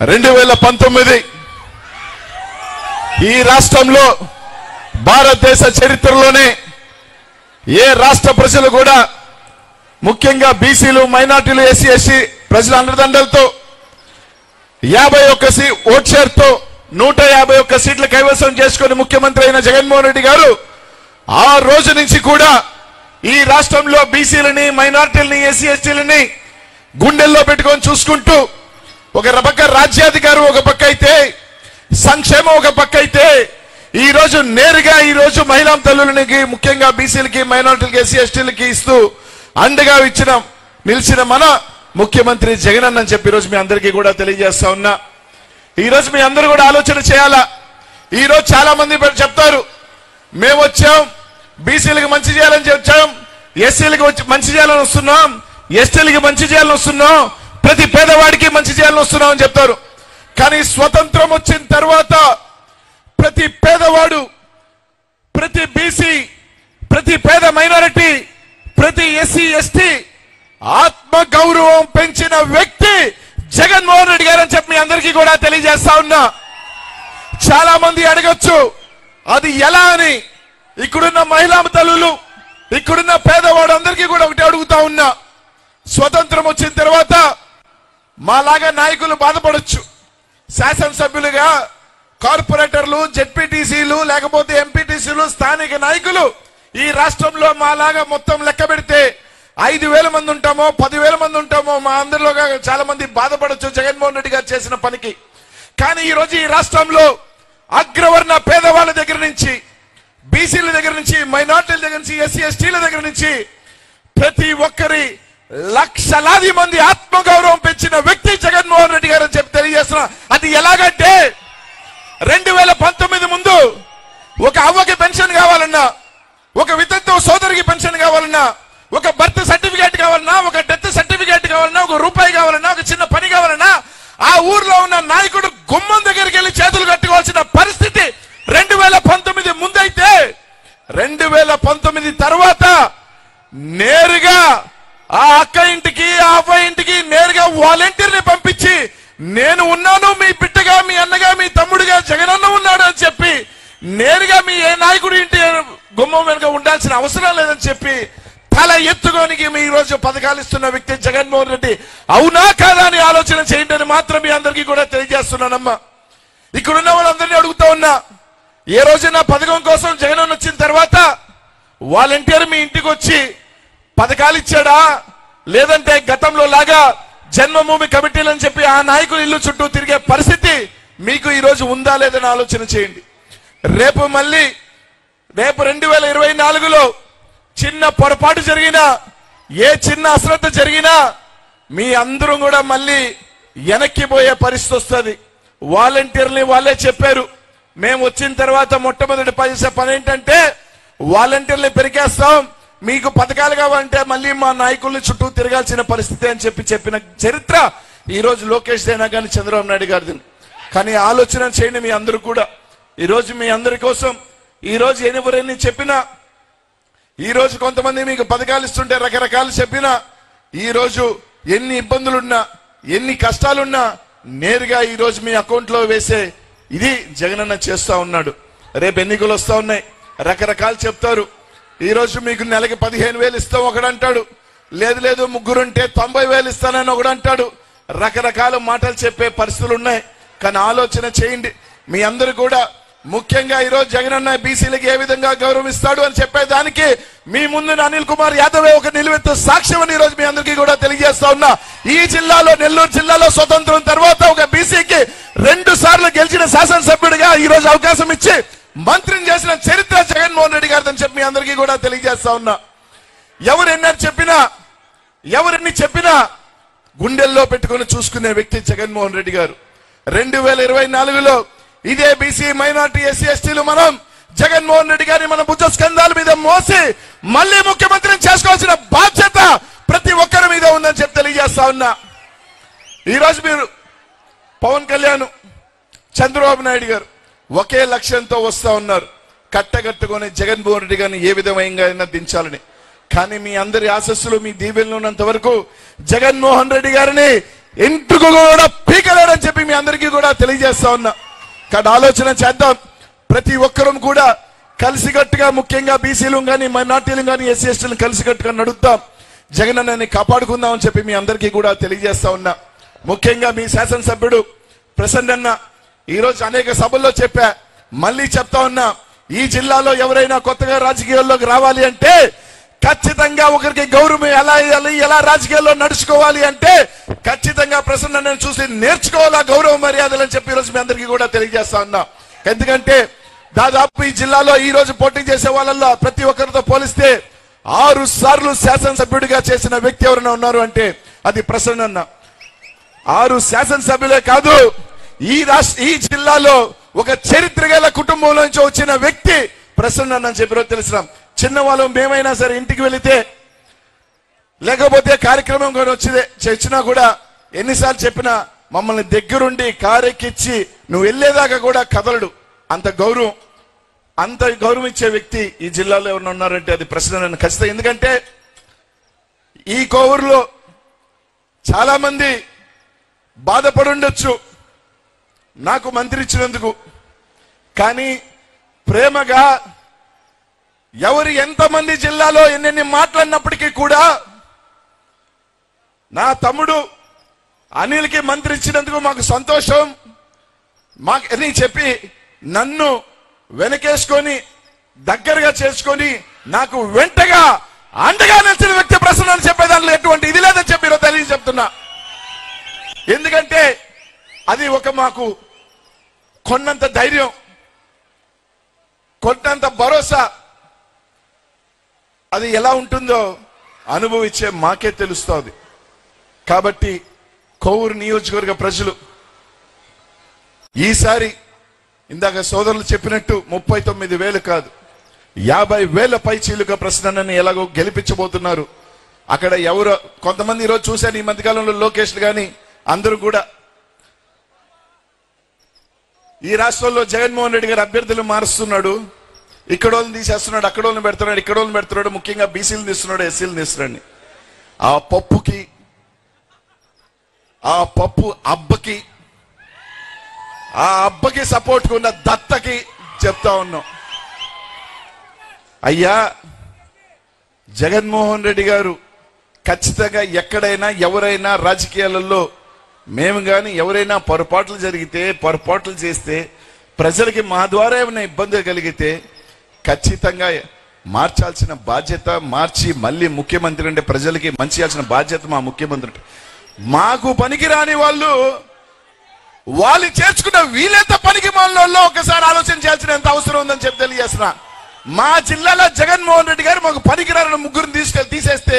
2019 ఈ రాష్ట్రంలో భారతదేశ చరిత్రలోనే ఏ రాష్ట్ర ప్రజలు కూడా ముఖ్యంగా బీసీలు మైనారిటీలు ఎస్సీ ఎస్టీ ప్రజల అండదండలతో 51 ఓట్ షేర్తో 151 సీట్లు కైవసం చేసుకుని ముఖ్యమంత్రి అయిన జగన్మోహన్ రెడ్డి గారు ఆ రోజు నుంచి కూడా ఈ రాష్ట్రంలో బీసీలని మైనారిటీలని ఎస్సీ ఎస్టీలని గుండెల్లో పెట్టుకొని చూసుకుంటూ ఒక పక్క రాజ్యాధికారం ఒక పక్క అయితే సంక్షేమం ఒక పక్క అయితే ఈ రోజు నేరుగా ఈ రోజు మహిళా తల్లులకి ముఖ్యంగా బీసీలకి మైనారిటీలకి ఎస్సీ ఎస్టీలకి ఇస్తూ అండగా నిలిచిన మన ముఖ్యమంత్రి జగన్ అని చెప్పి ఈ రోజు మీ అందరికీ కూడా తెలియజేస్తా ఉన్నా. ఈ రోజు మీ అందరూ కూడా ఆలోచన చేయాలా. ఈ రోజు చాలా మంది చెప్తారు మేము వచ్చాం బీసీలకు మంచి చేయాలని వచ్చాం, ఎస్సీలకు మంచి చేయాలని వస్తున్నాం, ఎస్టీలకి మంచి చేయాలని వస్తున్నాం, ప్రతి పేదవాడికి మంచి చేయాలని వస్తున్నాం అని చెప్తారు. కానీ స్వతంత్రం వచ్చిన తర్వాత ప్రతి పేదవాడు, ప్రతి బీసీ, ప్రతి పేద మైనారిటీ, ప్రతి ఎస్సీ ఎస్టీ ఆత్మ గౌరవం పెంచిన వ్యక్తి జగన్మోహన్ రెడ్డి గారు అని చెప్పి మీ అందరికీ కూడా తెలియజేస్తా ఉన్నా. చాలా మంది అడగొచ్చు అది ఎలా అని. ఇక్కడున్న మహిళా తల్లులు, ఇక్కడున్న పేదవాడు అందరికీ కూడా ఒకటి అడుగుతా ఉన్నా. స్వతంత్రం వచ్చిన తర్వాత మాలాగా నాయకులు బాధపడొచ్చు. శాసనసభ్యులుగా కార్పొరేటర్లు, జెడ్పీటీసీలు లేకపోతే ఎంపీటీసీలు, స్థానిక నాయకులు ఈ రాష్ట్రంలో మాలాగా మొత్తం లెక్క పెడితే 5,000 మంది ఉంటామో 10,000 మంది ఉంటామో మా అందరిలో చాలా మంది బాధపడొచ్చు జగన్మోహన్ రెడ్డి గారు చేసిన పనికి. కానీ ఈ రోజు ఈ రాష్ట్రంలో అగ్రవర్ణ పేదవాళ్ళ దగ్గర నుంచి, బీసీల దగ్గర నుంచి, మైనార్టీల దగ్గర నుంచి, ఎస్సీ ఎస్టీల దగ్గర నుంచి ప్రతి ఒక్కరి లక్షలాది మంది ఆత్మగౌరవం పెంచిన వ్యక్తి జగన్మోహన్ రెడ్డి గారు అని చెప్పి తెలియజేస్తున్నా. అది ఎలాగంటే 2019 ముందు ఒక అవ్వకి పెన్షన్ కావాలన్నా, ఒక వితంతు సోదరికి పెన్షన్ కావాలన్నా, ఒక బర్త్ సర్టిఫికేట్ కావాలన్నా, ఒక డెత్ సర్టిఫికేట్ కావాలన్నా, ఒక రూపాయి కావాలన్నా, ఒక చిన్న పని కావాలన్నా ఆ ఊర్లో ఉన్న నాయకుడు గుమ్మం దగ్గరికి వెళ్ళి చేతులు కట్టుకోవాల్సిన పరిస్థితి 2019 ముందైతే 2019 తర్వాత నేరుగా ఆ అక్క ఇంటికి, ఆ అవ్వ ఇంటికి నేరుగా వాలంటీర్ని పంపించి నేను ఉన్నాను మీ బిడ్డగా, మీ అన్నగా, మీ తమ్ముడుగా జగనన్న ఉన్నాడు అని చెప్పి నేరుగా మీ ఏ నాయకుడి ఇంటి గుమ్మం వెనుక ఉండాల్సిన అవసరం లేదని చెప్పి తల ఎత్తుకోనికి మీ రోజు పథకాలు ఇస్తున్న వ్యక్తి జగన్మోహన్ రెడ్డి. అవునా కాదా అని ఆలోచన చేయండి అని మాత్రం మీ అందరికీ కూడా తెలియజేస్తున్నానమ్మా. ఇక్కడున్న వాళ్ళందరినీ అడుగుతా ఉన్నా, ఏ రోజైనా పథకం కోసం జగన్ వచ్చిన తర్వాత వాలంటీర్ మీ ఇంటికి వచ్చి పథకాలు ఇచ్చాడా, లేదంటే గతంలో లాగా జన్మభూమి కమిటీలు అని చెప్పి ఆ నాయకులు ఇల్లు చుట్టూ తిరిగే పరిస్థితి మీకు ఈ రోజు ఉందా లేదని ఆలోచన చేయండి. రేపు 2024లో చిన్న పొరపాటు జరిగినా, ఏ చిన్న అశ్రద్ధ జరిగినా మీ అందరూ కూడా మళ్ళీ వెనక్కి పోయే పరిస్థితి వస్తుంది. వాలంటీర్ని వాళ్ళే చెప్పారు, మేము వచ్చిన తర్వాత మొట్టమొదటి పని ఏంటంటే వాలంటీర్ని పెరిగేస్తాం, మీకు పథకాలు కావాలంటే మళ్ళీ మా నాయకుల్ని చుట్టూ తిరగాల్సిన పరిస్థితి అని చెప్పిన చరిత్ర ఈ రోజు లోకేష్ దేనా కానీ చంద్రబాబు నాయుడు గారిది. కానీ ఆలోచన చేయండి మీ అందరూ కూడా. ఈ రోజు మీ అందరి కోసం ఈ రోజు ఎవరెన్ని చెప్పినా, ఈ రోజు కొంతమంది మీకు పథకాలు ఇస్తుంటే రకరకాలు చెప్పినా, ఈ రోజు ఎన్ని ఇబ్బందులున్నా, ఎన్ని కష్టాలున్నా నేరుగా ఈ రోజు మీ అకౌంట్ లో వేసే ఇది జగనన్న చేస్తా ఉన్నాడు. రేపు ఎన్నికలు వస్తా ఉన్నాయి, రకరకాలు చెప్తారు. ఈ రోజు మీకు నెలకి 15,000 ఇస్తాం ఒకడంటాడు, లేదు ముగ్గురుంటే 90,000 ఇస్తానని ఒకడంటాడు. రకరకాల మాటలు చెప్పే పరిస్థితులు ఉన్నాయి. కానీ ఆలోచన చేయండి మీ అందరూ కూడా. ముఖ్యంగా ఈ రోజు జగనన్న బీసీలకి ఏ విధంగా గౌరవిస్తాడు అని చెప్పేదానికి మీ ముందు అనిల్ కుమార్ యాదవ్ ఒక నిలువెత్తు సాక్ష్యం అని ఈ రోజు మీ అందరికీ కూడా తెలియజేస్తా ఉన్నా. ఈ జిల్లాలో, నెల్లూరు జిల్లాలో స్వతంత్రం తర్వాత ఒక బీసీకి 2 సార్లు గెలిచిన శాసనసభ్యుడిగా ఈ రోజు అవకాశం ఇచ్చి మంత్రిని చేసిన చరిత్ర జగన్మోహన్ రెడ్డి గారిని చెప్పి మీ అందరికీ కూడా తెలియజేస్తా ఉన్నా. ఎవరెన్ని చెప్పినా గుండెల్లో పెట్టుకుని చూసుకునే వ్యక్తి జగన్మోహన్ రెడ్డి గారు. 2024లో ఇదే బీసీ, మైనార్టీ, ఎస్సీ ఎస్టీలు మనం జగన్మోహన్ రెడ్డి గారిని మన భుజ స్కంధాల మీద మోసి మళ్ళీ ముఖ్యమంత్రిని చేసుకోవాల్సిన బాధ్యత ప్రతి ఒక్కరి మీద ఉందని చెప్పి తెలియజేస్తా ఉన్నా. ఈ రోజు మీరు పవన్ కళ్యాణ్, చంద్రబాబు నాయుడు గారు ఒకే లక్ష్యంతో వస్తా ఉన్నారు, కట్టగట్టుకొని జగన్మోహన్ రెడ్డి గారిని ఏ విధంగా దించాలని. కానీ మీ అందరి ఆశస్సులు, మీ దీవెనలు ఉన్నంత వరకు జగన్మోహన్ రెడ్డి గారిని ఎంట్రుకు కూడా పీకలేడని చెప్పి మీ అందరికీ కూడా తెలియజేస్తా ఉన్నా. కానీ ఆలోచన చేద్దాం, ప్రతి ఒక్కరూ కూడా కలిసికట్టుగా, ముఖ్యంగా బీసీలు కానీ మైనార్టీలు కానీ ఎస్సీ ఎస్టీలు కలిసికట్టుగా నడుద్దాం, జగనన్నని కాపాడుకుందాం అని చెప్పి మీ అందరికీ కూడా తెలియజేస్తా ఉన్నా. ముఖ్యంగా మీ శాసనసభ్యుడు ప్రసన్న ఈ రోజు అనేక సభల్లో చెప్పా, మళ్ళీ చెప్తా ఉన్నా, ఈ జిల్లాలో ఎవరైనా కొత్తగా రాజకీయాల్లోకి రావాలి అంటే ఖచ్చితంగా ఒకరికి గౌరవం ఎలా రాజకీయాల్లో నడుచుకోవాలి అంటే ఖచ్చితంగా ప్రసన్నని చూసి నేర్చుకోవాలా గౌరవ మర్యాదలు అని చెప్పి ఈరోజు మీ అందరికీ కూడా తెలియజేస్తా ఉన్నా. ఎందుకంటే దాదాపు ఈ జిల్లాలో ఈ రోజు పోటీ చేసే వాళ్ళల్లో ప్రతి ఒక్కరితో పోలిస్తే 6 సార్లు శాసనసభ్యుడిగా చేసిన వ్యక్తి ఎవరైనా ఉన్నారు అంటే అది ప్రసన్న. 6 శాసనసభ్యులే కాదు, ఈ జిల్లాలో ఒక చరిత్ర గల కుటుంబంలో నుంచి వచ్చిన వ్యక్తి ప్రసన్న అని చెప్పి తెలిసినాం. చిన్నవాళ్ళు మేమైనా సరే ఇంటికి వెళితే లేకపోతే కార్యక్రమం కూడా వచ్చినా కూడా ఎన్నిసార్లు చెప్పినా మమ్మల్ని దగ్గరుండి కారెక్కిచ్చి నువ్వు వెళ్ళేదాకా కూడా కదలడు. అంత గౌరవం ఇచ్చే వ్యక్తి ఈ జిల్లాలో ఎవరైనా ఉన్నారంటే అది ప్రసన్న ఖచ్చితంగా. ఎందుకంటే ఈ కోవూరులో చాలా మంది బాధపడుండొచ్చు నాకు మంత్రి ఇచ్చినందుకు, కానీ ప్రేమగా ఎవరు ఎంతమంది జిల్లాలో ఎన్నెన్ని మాట్లాడినప్పటికీ కూడా నా తమ్ముడు అనిల్కి మంత్రి ఇచ్చినందుకు మాకు సంతోషం అని చెప్పి నన్ను వెనకేసుకొని దగ్గరగా చేసుకొని నాకు వెంటగా అండగా నిలిచిన వ్యక్తి ప్రసన్న అని చెప్పేదానిలో ఎటువంటి ఇది లేదని చెప్పి ఈరోజు తెలియజెప్తున్నా. ఎందుకంటే అది ఒక మాకు కొన్నంత ధైర్యం, కొన్నంత భరోసా. అది ఎలా ఉంటుందో అనుభవించే మాకే తెలుస్తుంది. కాబట్టి కోవూరు నియోజకవర్గ ప్రజలు ఈసారి ఇందాక సోదరులు చెప్పినట్టు 39,000 కాదు 50,000 పైచీలుగా ప్రసన్నని ఎలాగో గెలిపించబోతున్నారు. అక్కడ ఎవరో కొంతమంది ఈరోజు చూశాను ఈ మధ్యకాలంలో లోకేష్లు కానీ అందరూ కూడా ఈ రాష్ట్రంలో జగన్మోహన్ రెడ్డి గారు అభ్యర్థులు మారుస్తున్నాడు, ఇక్కడ వాళ్ళని తీసేస్తున్నాడు, అక్కడ వాళ్ళని పెడుతున్నాడు, ఇక్కడ వాళ్ళని పెడుతున్నాడు, ముఖ్యంగా బీసీలు తీస్తున్నాడు, ఎస్సీలు తీస్తున్నాడు. ఆ పప్పు అబ్బకి సపోర్ట్ ఉన్న దత్తకి చెప్తా ఉన్నాం, అయ్యా జగన్మోహన్ రెడ్డి గారు ఖచ్చితంగా ఎక్కడైనా ఎవరైనా రాజకీయాలలో మేము కానీ ఎవరైనా పొరపాట్లు చేస్తే ప్రజలకి మా ద్వారా ఏమైనా ఇబ్బంది కలిగితే ఖచ్చితంగా మార్చాల్సిన బాధ్యత, మార్చి మళ్ళీ ముఖ్యమంత్రి అంటే ప్రజలకి మంచి చేయాల్సిన బాధ్యత మా ముఖ్యమంత్రి. మాకు పనికిరాని వాళ్ళు చేర్చుకున్న వీళ్ళంత పనికి మనలో ఒకసారి ఆలోచన చేయాల్సిన అవసరం ఉందని చెప్పి తెలియజేస్తున్నా. మా జిల్లాలో జగన్మోహన్ రెడ్డి గారు మాకు పనికిరాని ముగ్గురిని తీసేస్తే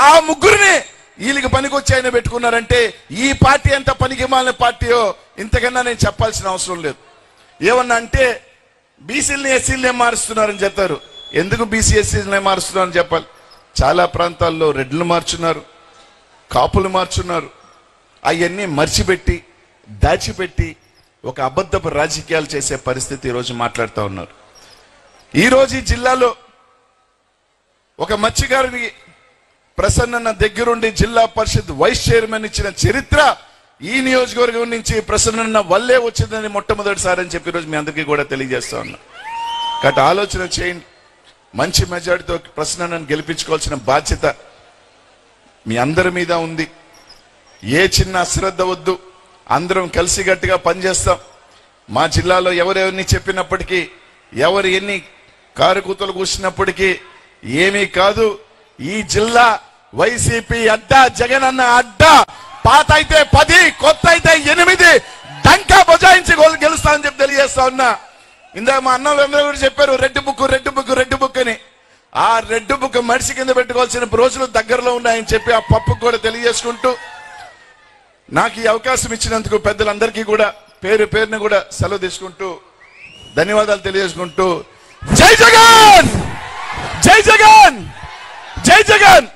ఆ ముగ్గురిని వీళ్ళకి పనికొచ్చి ఆయన పెట్టుకున్నారంటే ఈ పార్టీ ఎంత పనికి మాలిన పార్టీయో ఇంతకన్నా నేను చెప్పాల్సిన అవసరం లేదు. ఏమన్నా అంటే బీసీలని ఎస్సీలనే మారుస్తున్నారని చెప్తారు. ఎందుకు బీసీ ఎస్సీలనే మారుస్తున్నారని చెప్పాలి. చాలా ప్రాంతాల్లో రెడ్లు మార్చున్నారు, కాపులు మార్చున్నారు. అవన్నీ మర్చిపెట్టి దాచిపెట్టి ఒక అబద్ధపు రాజకీయాలు చేసే పరిస్థితి ఈరోజు మాట్లాడుతూ ఉన్నారు. ఈరోజు ఈ జిల్లాలో ఒక మత్స్యకారుని ప్రసన్న దగ్గరుండి జిల్లా పరిషత్ వైస్ చైర్మన్ ఇచ్చిన చరిత్ర ఈ నియోజకవర్గం నుంచి ప్రసన్న వల్లే వచ్చిందని మొట్టమొదటిసారి అని చెప్పి ఈరోజు మీ అందరికీ కూడా తెలియజేస్తా ఉన్నా. కాబట్టి ఆలోచన చేయండి, మంచి మెజారిటీతో ప్రసన్నను గెలిపించుకోవాల్సిన బాధ్యత మీ అందరి మీద ఉంది. ఏ చిన్న అశ్రద్ధ వద్దు, అందరం కలిసిగట్టుగా పనిచేస్తాం. మా జిల్లాలో ఎవరెవరిని చెప్పినప్పటికీ, ఎవరు ఎన్ని కారుకూతలు కూర్చున్నప్పటికీ ఏమీ కాదు. ఈ జిల్లా వైసీపీ అడ్డా, జగనన్న అడ్డా. పాత అయితే 10, కొత్త అయితే 8 డంకా బజాయించి గెలుస్తామని చెప్పి తెలియజేస్తా ఉన్నా. ఇందాక మా అన్నలు అందరూ కూడా చెప్పారు రెడ్ బుక్ అని. ఆ రెడ్ బుక్ మడిసి కింద పెట్టుకోవాల్సిన రోజులు దగ్గరలో ఉన్నాయని చెప్పి ఆ పప్పుకు కూడా తెలియజేసుకుంటూ నాకు ఈ అవకాశం ఇచ్చినందుకు పెద్దలందరికీ కూడా పేరు పేరుని కూడా సెలవు తీసుకుంటూ ధన్యవాదాలు తెలియజేసుకుంటూ జై జగన్, జై జగన్, జై జగన్.